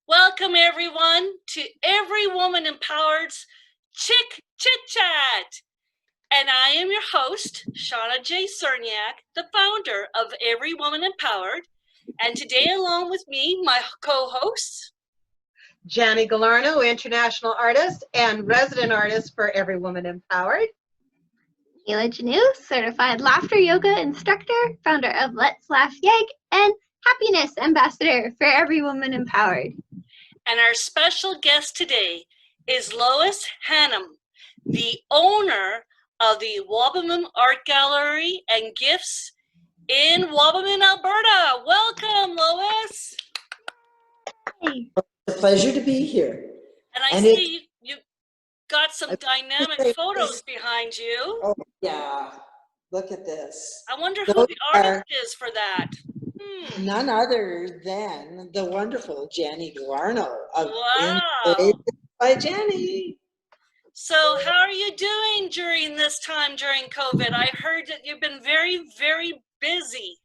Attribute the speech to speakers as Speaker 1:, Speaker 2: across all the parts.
Speaker 1: Welcome everyone to Every Woman Empowered's Chit Chat. And I am your host, Shauna J. Cerniak, the founder of Every Woman Empowered. And today along with me, my co-hosts,
Speaker 2: Jani Galarno, international artist and resident artist for Every Woman Empowered.
Speaker 3: Mila Janu, certified laughter yoga instructor, founder of Let's Laugh Yag, and happiness ambassador for Every Woman Empowered.
Speaker 1: And our special guest today is Lois Hannam, the owner of the Wabamun Art Gallery and Gifts in Wabamun, Alberta. Welcome, Lois.
Speaker 3: Hey.
Speaker 4: It's a pleasure to be here.
Speaker 1: And I see you got some dynamic photos behind you.
Speaker 4: Oh, yeah. Look at this.
Speaker 1: I wonder who the artist is for that.
Speaker 4: None other than the wonderful Jani Galarno of
Speaker 1: Wow.
Speaker 4: by Jani.
Speaker 1: So how are you doing during this time during COVID? I heard that you've been very, very busy.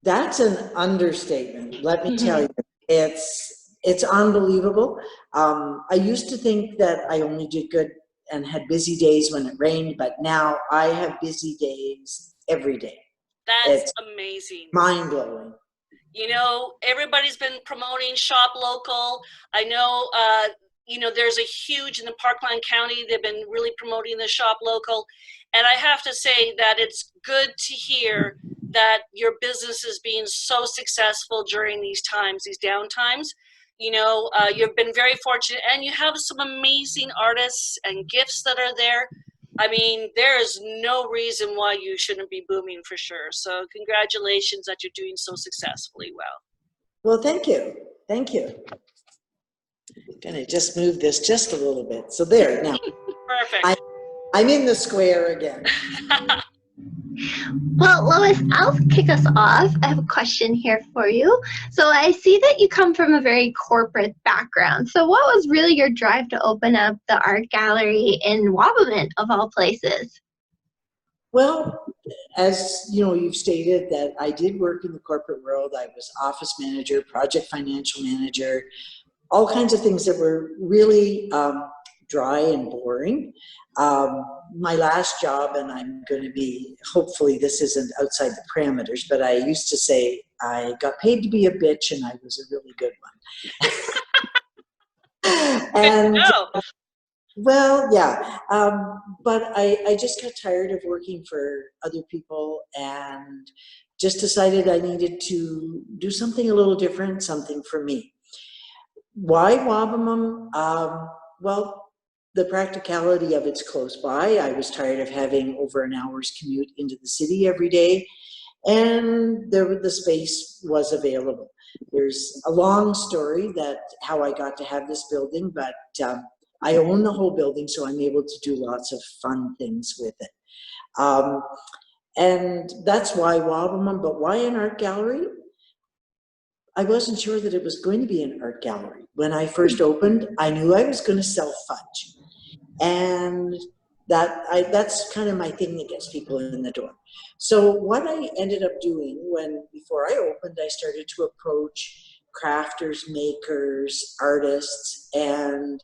Speaker 4: That's an understatement. Let me tell you, it's unbelievable. I used to think that I only did good and had busy days when it rained, but now I have busy days every day.
Speaker 1: That's amazing.
Speaker 4: Mind-blowing.
Speaker 1: You know, everybody's been promoting shop local. I know, you know, there's a huge, in the Parkland County, they've been really promoting the shop local. And I have to say that it's good to hear that your business is being so successful during these times, these down times. You know, you've been very fortunate, and you have some amazing artists and gifts that are there. I mean, there is no reason why you shouldn't be booming for sure. So congratulations that you're doing so successfully well.
Speaker 4: Well, thank you. Thank you. I'm gonna just move this just a little bit. So there, now.
Speaker 1: Perfect.
Speaker 4: I'm in the square again.
Speaker 3: Well, Lois, I'll kick us off. I have a question here for you. So I see that you come from a very corporate background. So what was really your drive to open up the art gallery in Wabamun, of all places?
Speaker 4: Well, as you know, you've stated that I did work in the corporate world. I was office manager, project financial manager, all kinds of things that were really dry and boring. My last job, and I'm going to be, hopefully this isn't outside the parameters, but I used to say I got paid to be a bitch, and I was a really good one. And well, yeah, but I just got tired of working for other people and just decided I needed to do something a little different, something for me. Why Wabamun? Well, the practicality of it's close by. I was tired of having over an hour's commute into the city every day, and the space was available. There's a long story that how I got to have this building, but I own the whole building, so I'm able to do lots of fun things with it. And that's why Wabamun, but why an art gallery? I wasn't sure that it was going to be an art gallery. When I first opened, I knew I was going to sell fudge. And that's kind of my thing that gets people in the door. So what I ended up doing before I opened, I started to approach crafters, makers, artists, and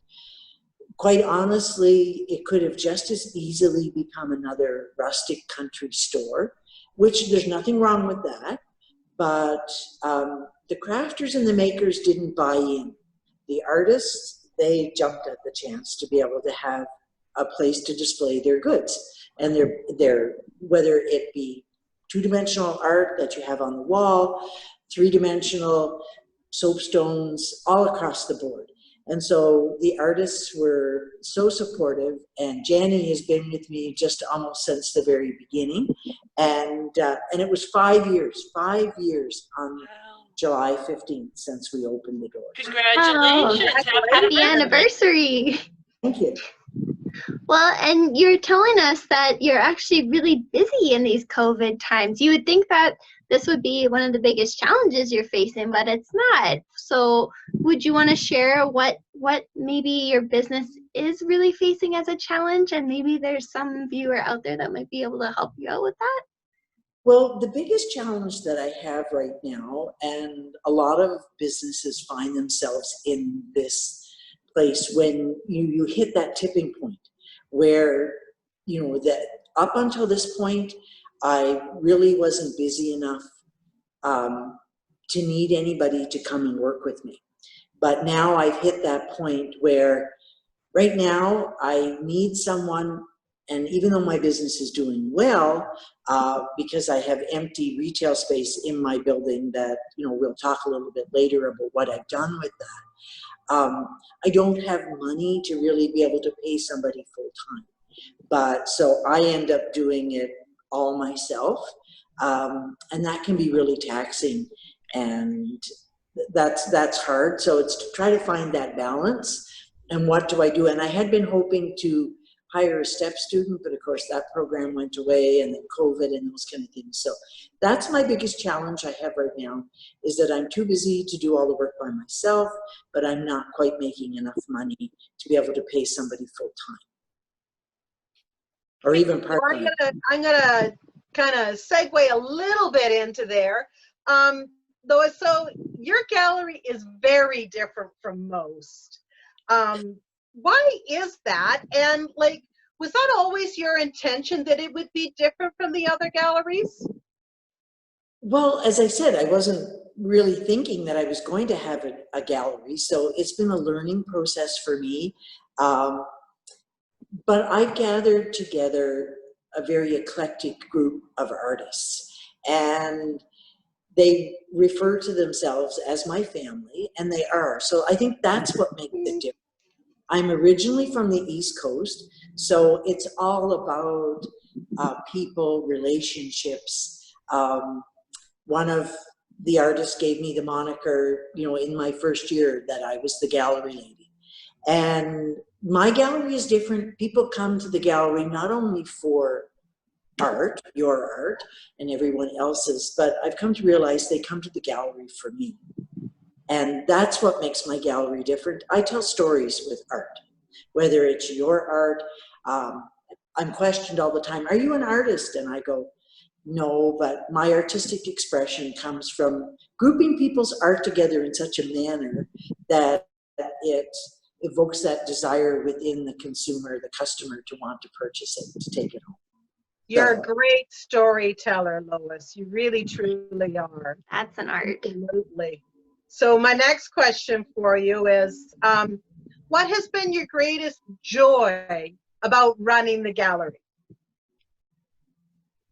Speaker 4: quite honestly, it could have just as easily become another rustic country store, which there's nothing wrong with that. But the crafters and the makers didn't buy in. The artists, they jumped at the chance to be able to have a place to display their goods. And their whether it be two-dimensional art that you have on the wall, three-dimensional soapstones, all across the board. And so the artists were so supportive, and Jani has been with me just almost since the very beginning. And it was 5 years on July 15th since we opened the door.
Speaker 1: Congratulations.
Speaker 3: Oh, happy anniversary.
Speaker 4: Thank you.
Speaker 3: Well, and you're telling us that you're actually really busy in these COVID times. You would think that this would be one of the biggest challenges you're facing, but it's not. So would you want to share what maybe your business is really facing as a challenge? And maybe there's some viewer out there that might be able to help you out with that?
Speaker 4: Well, the biggest challenge that I have right now, and a lot of businesses find themselves in this place when you hit that tipping point where, that up until this point, I really wasn't busy enough to need anybody to come and work with me. But now I've hit that point where right now I need someone, and even though my business is doing well, because I have empty retail space in my building that, we'll talk a little bit later about what I've done with that. I don't have money to really be able to pay somebody full time. But so I end up doing it all myself. And that can be really taxing, and that's hard. So it's to try to find that balance. And what do I do? And I had been hoping to hire a step student, but of course that program went away, and then COVID and those kind of things. So that's my biggest challenge I have right now, is that I'm too busy to do all the work by myself, but I'm not quite making enough money to be able to pay somebody full time. Or even part-time.
Speaker 2: I'm gonna kind of segue a little bit into there. Lois, so your gallery is very different from most. Why is that? And like, was that always your intention that it would be different from the other galleries?
Speaker 4: Well, as I said, I wasn't really thinking that I was going to have a gallery, so it's been a learning process for me. But I've gathered together a very eclectic group of artists, and they refer to themselves as my family, and they are. So I think that's what makes it different. I'm originally from the East Coast, so it's all about people, relationships. One of the artists gave me the moniker, in my first year, that I was the gallery lady. And my gallery is different. People come to the gallery not only for art, your art, and everyone else's, but I've come to realize they come to the gallery for me. And that's what makes my gallery different. I tell stories with art, whether it's your art. I'm questioned all the time, are you an artist? And I go, no, but my artistic expression comes from grouping people's art together in such a manner that it evokes that desire within the consumer, the customer, to want to purchase it, to take it home.
Speaker 2: You're a great storyteller, Lois. You really, truly are.
Speaker 3: That's an art.
Speaker 2: Absolutely. So my next question for you is, what has been your greatest joy about running the gallery?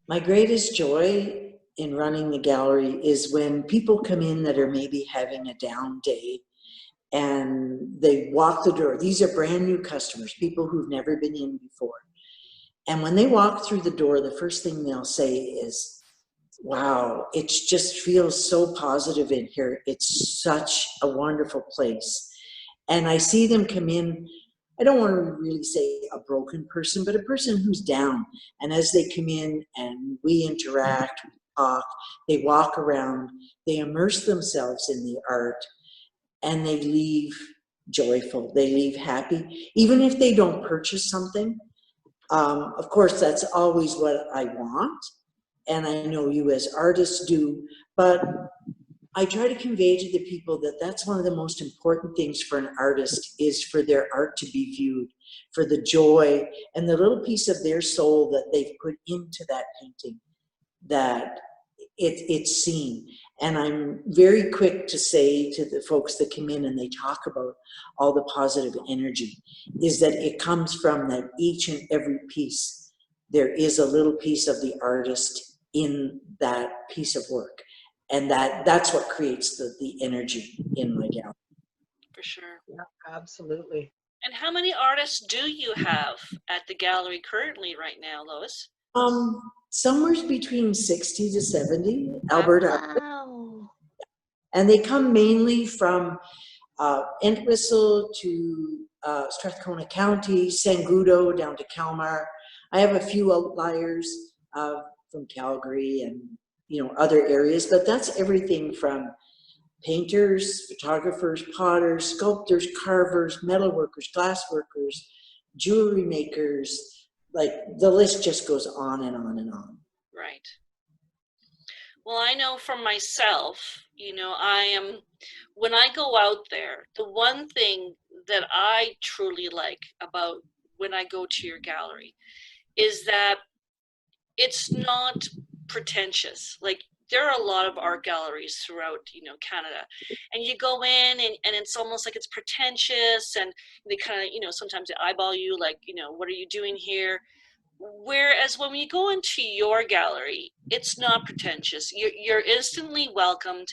Speaker 4: My greatest joy in running the gallery is when people come in that are maybe having a down day, and they walk the door. These are brand new customers, people who've never been in before. And when they walk through the door, the first thing they'll say is, wow, it just feels so positive in here. It's such a wonderful place. And I see them come in, I don't want to really say a broken person, but a person who's down. And as they come in and we interact, we talk, they walk around, they immerse themselves in the art, and they leave joyful, they leave happy. Even if they don't purchase something, of course, that's always what I want, and I know you as artists do, but I try to convey to the people that that's one of the most important things for an artist, is for their art to be viewed, for the joy and the little piece of their soul that they've put into that painting, that it's seen. And I'm very quick to say to the folks that come in and they talk about all the positive energy, is that it comes from that each and every piece, there is a little piece of the artist in that piece of work. And that's what creates the energy in my gallery.
Speaker 1: For sure.
Speaker 2: Yeah, absolutely.
Speaker 1: And how many artists do you have at the gallery currently right now, Lois?
Speaker 4: Somewhere between 60 to 70, Alberta.
Speaker 3: Wow.
Speaker 4: And they come mainly from Entwistle to Strathcona County, Sangudo down to Kalmar. I have a few outliers from Calgary and other areas, but that's everything from painters, photographers, potters, sculptors, carvers, metalworkers, glassworkers, jewelry makers. Like, the list just goes on and on and on.
Speaker 1: Right. Well, I know for myself, you know, when I go out there, the one thing that I truly like about when I go to your gallery is that it's not pretentious. Like, there are a lot of art galleries throughout, you know, Canada, and you go in and it's almost like it's pretentious, and they kind of, you know, sometimes they eyeball you like, you know, what are you doing here? Whereas when we go into your gallery, it's not pretentious. You're instantly welcomed.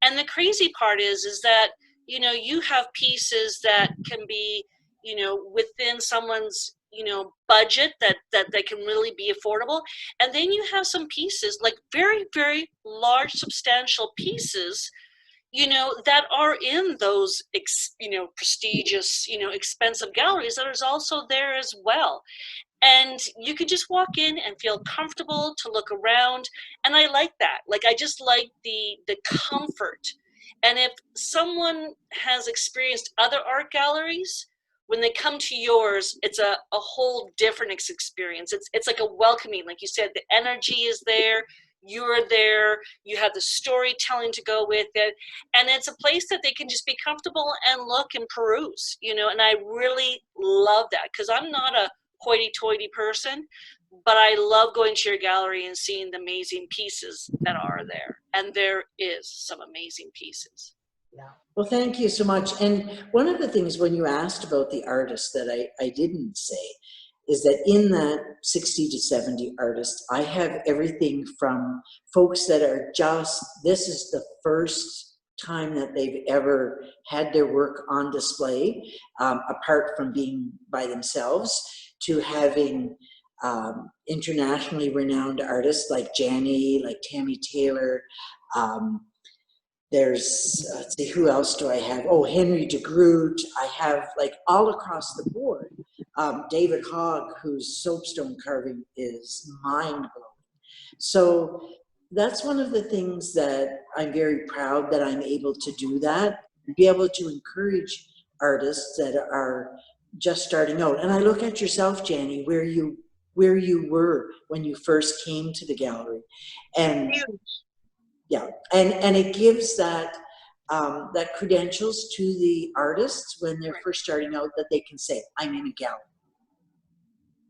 Speaker 1: And the crazy part is that, you know, you have pieces that can be, you know, within someone's, you know, budget, that they can really be affordable. And then you have some pieces, like very, very large, substantial pieces, you know, that are in those, you know, prestigious, you know, expensive galleries that is also there as well. And you could just walk in and feel comfortable to look around. And I like that. Like, I just like the comfort. And if someone has experienced other art galleries, when they come to yours, it's a whole different experience. It's like a welcoming, like you said, the energy is there, you're there, you have the storytelling to go with it, and it's a place that they can just be comfortable and look and peruse, you know. And I really love that, because I'm not a hoity-toity person, but I love going to your gallery and seeing the amazing pieces that are there. And there is some amazing pieces.
Speaker 2: Yeah.
Speaker 4: Well, thank you so much. And one of the things when you asked about the artists that I didn't say is that in that 60 to 70 artists, I have everything from folks that are just, this is the first time that they've ever had their work on display, apart from being by themselves, to having internationally renowned artists like Janie, like Tammy Taylor. There's, let's see, who else do I have? Oh, Henry de Groot. I have, like, all across the board. David Hogg, whose soapstone carving is mind-blowing. So that's one of the things that I'm very proud that I'm able to do that, be able to encourage artists that are just starting out. And I look at yourself, Janie, where you were when you first came to the gallery. And yeah, and it gives that that credentials to the artists when they're first starting out, that they can say, I'm in a gallery.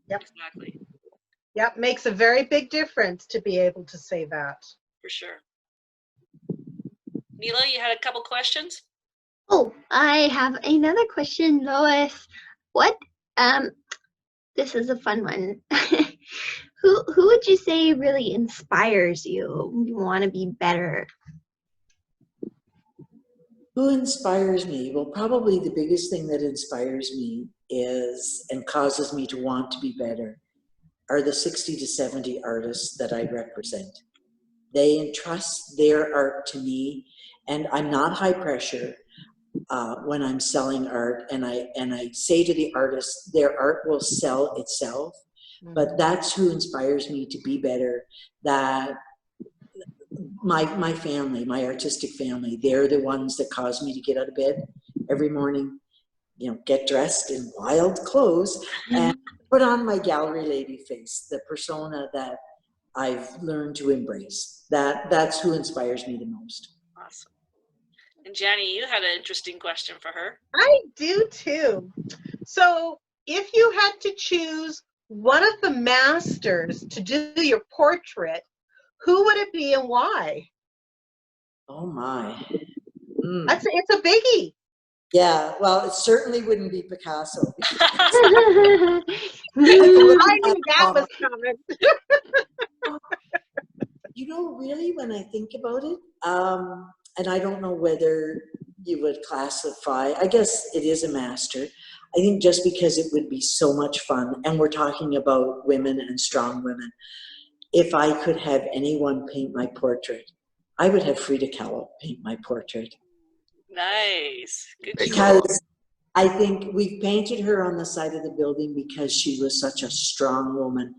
Speaker 2: Yep.
Speaker 1: Exactly.
Speaker 2: Yep, makes a very big difference to be able to say that.
Speaker 1: For sure. Neela, you had a couple questions?
Speaker 3: Oh, I have another question, Lois. What, this is a fun one. Who would you say really inspires you? You want to be better?
Speaker 4: Who inspires me? Well, probably the biggest thing that inspires me is, and causes me to want to be better, are the 60 to 70 artists that I represent. They entrust their art to me, and I'm not high pressure when I'm selling art, and I say to the artists, their art will sell itself. But that's who inspires me to be better. That my family, my artistic family, they're the ones that cause me to get out of bed every morning, you know, get dressed in wild clothes and put on my gallery lady face, the persona that I've learned to embrace. That's who inspires me the most.
Speaker 1: Awesome. And Janie, you had an interesting question for her.
Speaker 2: I do too. So if you had to choose one of the masters to do your portrait, who would it be and why?
Speaker 4: Oh my.
Speaker 2: It's a biggie.
Speaker 4: Yeah, well, it certainly wouldn't be Picasso.
Speaker 2: I knew that was coming.
Speaker 4: You know, really, when I think about it, and I don't know whether you would classify, I guess it is a master. I think just because it would be so much fun, and we're talking about women and strong women, if I could have anyone paint my portrait, I would have Frida Kahlo paint my portrait.
Speaker 1: Nice. Good choice.
Speaker 4: Because I think we painted her on the side of the building because she was such a strong woman,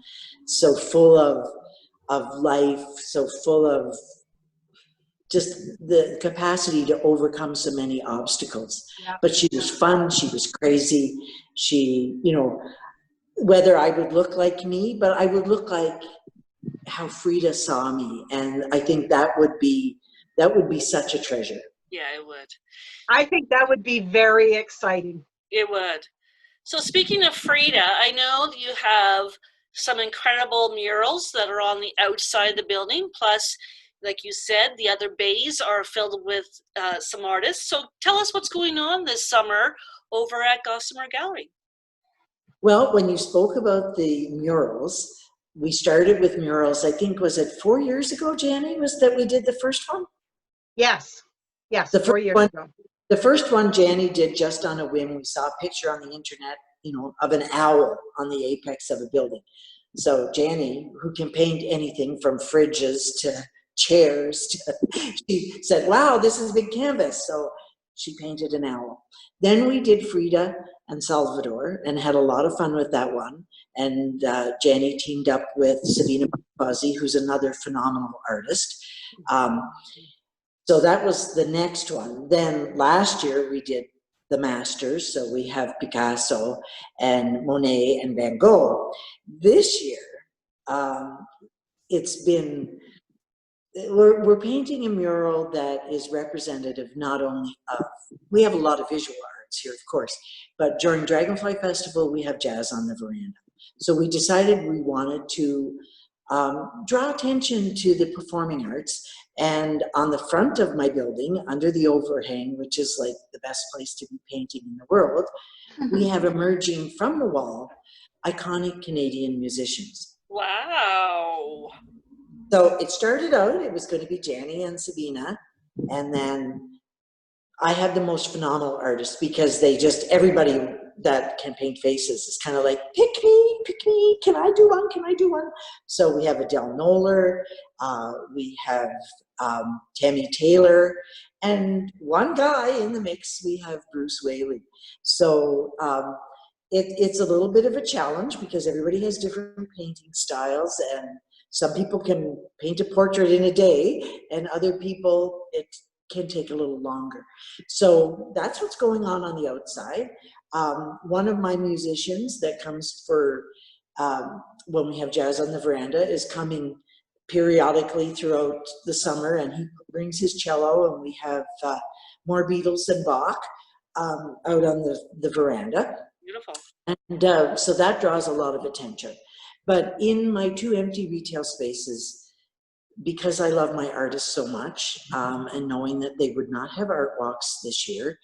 Speaker 4: so full of life, so full of just the capacity to overcome so many obstacles.
Speaker 2: Yeah.
Speaker 4: But she was fun, she was crazy, she, you know, whether I would look like me, but I would look like how Frida saw me, and I think that would be such a treasure.
Speaker 1: Yeah, it would.
Speaker 2: I think that would be very exciting.
Speaker 1: It would. So speaking of Frida, I know you have some incredible murals that are on the outside of the building. Plus, like you said, the other bays are filled with some artists. So tell us what's going on this summer over at Gossamer Gallery.
Speaker 4: Well, when you spoke about the murals, we started with murals, I think, was it 4 years ago, Jenny, was that we did the first one?
Speaker 2: Yes. Yes,
Speaker 4: The
Speaker 2: 4
Speaker 4: first
Speaker 2: years
Speaker 4: one,
Speaker 2: ago.
Speaker 4: the first one Jenny did just on a whim. We saw a picture on the internet, of an owl on the apex of a building. So Jenny, who can paint anything from fridges to chairs, she said, wow, this is a big canvas. So she painted an owl. Then we did Frida and Salvador and had a lot of fun with that one. And Jenny teamed up with Sabina Buzzi, who's another phenomenal artist. So that was the next one. Then last year we did the masters. So we have Picasso and Monet and Van Gogh. This year, it's been, we're painting a mural that is representative not only of, we have a lot of visual arts here, of course, but during Dragonfly Festival, we have jazz on the veranda. So we decided we wanted to draw attention to the performing arts. And on the front of my building, under the overhang, which is like the best place to be painting in the world, we have emerging from the wall iconic Canadian musicians.
Speaker 1: Wow.
Speaker 4: So it started out, it was going to be Jenny and Sabina, and then I have the most phenomenal artists because they just, everybody that can paint faces is kind of like, pick me, can I do one, can I do one? So we have Adele Noller, we have Tammy Taylor, and one guy in the mix, we have Bruce Whaley. So it's a little bit of a challenge because everybody has different painting styles, and some people can paint a portrait in a day, and other people, it can take a little longer. So that's what's going on the outside. One of my musicians that comes for when we have jazz on the veranda is coming periodically throughout the summer, and he brings his cello, and we have more Beatles than Bach out on the veranda.
Speaker 1: Beautiful.
Speaker 4: And so that draws a lot of attention. But in my 2 empty retail spaces, because I love my artists so much, and knowing that they would not have art walks this year,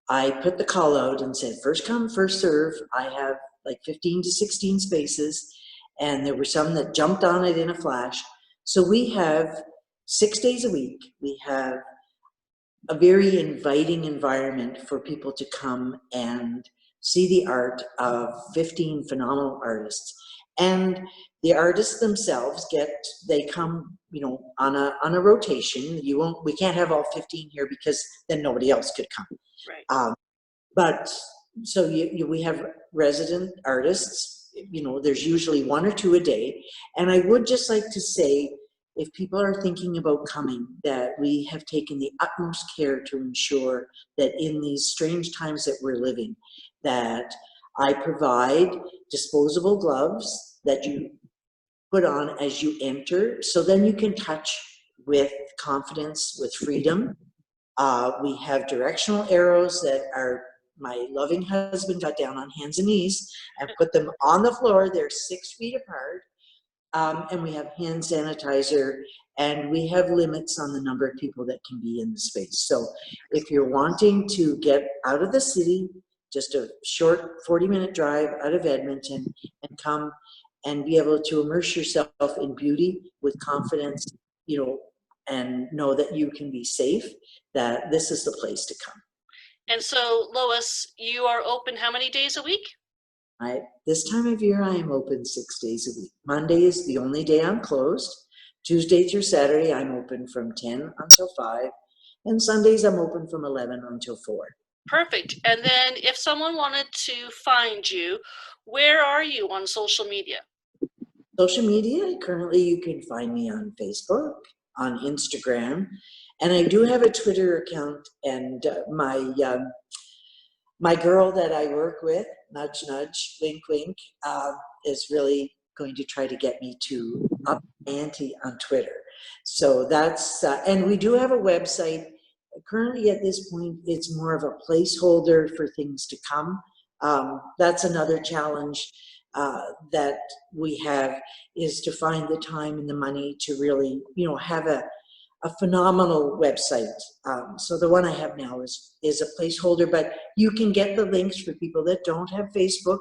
Speaker 4: I put the call out and said, first come, first serve. I have like 15 to 16 spaces, and there were some that jumped on it in a flash. So we have 6 days a week. We have a very inviting environment for people to come and see the art of 15 phenomenal artists. And the artists themselves they come, on a rotation. We can't have all 15 here because then nobody else could come.
Speaker 1: Right.
Speaker 4: But so we have resident artists, there's usually 1 or 2 a day. And I would just like to say, if people are thinking about coming, that we have taken the utmost care to ensure that in these strange times that we're living, that I provide disposable gloves that you put on as you enter, so then you can touch with confidence, with freedom. We have directional arrows that my loving husband got down on hands and knees and put them on the floor. They're 6 feet apart. And we have hand sanitizer, and we have limits on the number of people that can be in the space. So if you're wanting to get out of the city, just a short 40-minute drive out of Edmonton, and come and be able to immerse yourself in beauty with confidence, and know that you can be safe, that this is the place to come.
Speaker 1: And so, Lois, you are open how many days a week?
Speaker 4: This time of year, I am open 6 days a week. Monday is the only day I'm closed. Tuesday through Saturday, I'm open from 10 until 5. And Sundays, I'm open from 11 until 4.
Speaker 1: Perfect. And then if someone wanted to find you, where are you on social media?
Speaker 4: Social media, currently you can find me on Facebook, on Instagram, and I do have a Twitter account, and my girl that I work with, nudge, nudge, wink, wink, is really going to try to get me to up my ante on Twitter. So that's, and we do have a website. Currently at this point, it's more of a placeholder for things to come. That's another challenge that we have, is to find the time and the money to really, you know, have a phenomenal website. So the one I have now is a placeholder, but you can get the links for people that don't have Facebook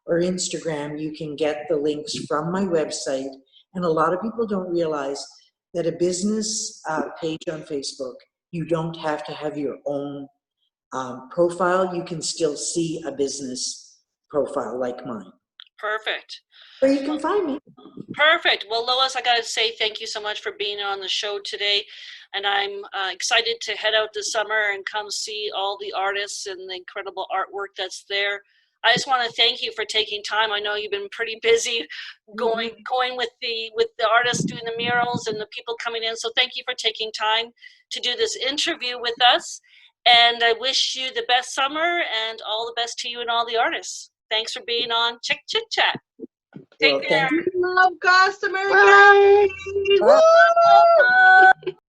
Speaker 4: or Instagram. You can get the links from my website. And a lot of people don't realize that a business page on Facebook, you don't have to have your own profile. You can still see a business profile like mine.
Speaker 1: Perfect.
Speaker 4: Where you can find me.
Speaker 1: Perfect. Well, Lois, I got to say thank you so much for being on the show today. And I'm excited to head out this summer and come see all the artists and the incredible artwork that's there. I just want to thank you for taking time. I know you've been pretty busy going with the artists doing the murals and the people coming in. So thank you for taking time to do this interview with us. And I wish you the best summer and all the best to you and all the artists. Thanks for being on Chit Chat. Take care.
Speaker 4: Thank you.
Speaker 2: Love Gossamer
Speaker 3: Bye.
Speaker 2: Gallery. Woo!